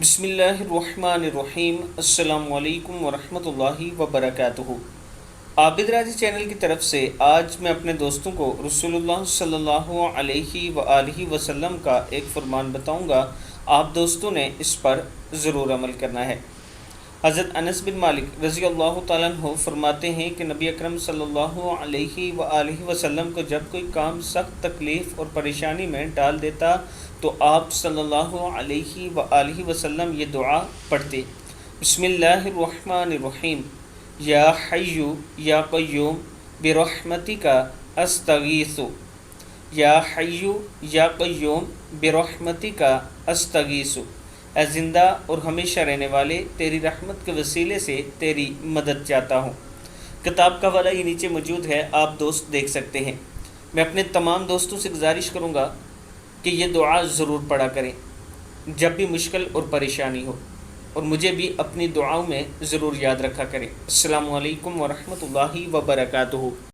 बिस्मिल्लाहिर्रहमानिर्रहीम। अस्सलामु अलैकुम वरहमतुल्लाहि वबरकातुहू। आबिdraja चैनल की तरफ से आज मैं अपने दोस्तों को रसूलुल्लाह सल्लल्लाहु अलैहि वआलिहि वसल्लम का एक फ़रमान बताऊंगा। आप दोस्तों ने इस पर ज़रूर अमल करना है। हज़रत अनस बिन मालिक रज़ी अल्लाह तआला अन्हु फरमाते हैं कि नबी अकरम सल्लल्लाहु अलैहि वआलिहि वसल्लम को जब कोई काम सख्त तकलीफ़ और परेशानी में डाल देता तो आप सल्लल्लाहु अलैहि वआलिहि वसल्लम ये दुआ पढ़ते, बिस्मिल्लाहिर्रहमानिर्रहीम, या हय्यु या क़य्यूम बिरहमतिका अस्तगीसु, या हय्यु या क़य्यूम बिरहमतिका अस्तगीसु। ए ज़िंदा और हमेशा रहने वाले, तेरी रहमत के वसीले से तेरी मदद चाहता हूँ। किताब का हवाला ये नीचे मौजूद है, आप दोस्त देख सकते हैं। मैं अपने तमाम दोस्तों से गुजारिश करूँगा कि ये दुआ ज़रूर पढ़ा करें जब भी मुश्किल और परेशानी हो, और मुझे भी अपनी दुआओं में ज़रूर याद रखा करें। अस्सलामु अलैकुम वरहमतुल्लाहि वबरकातुहू।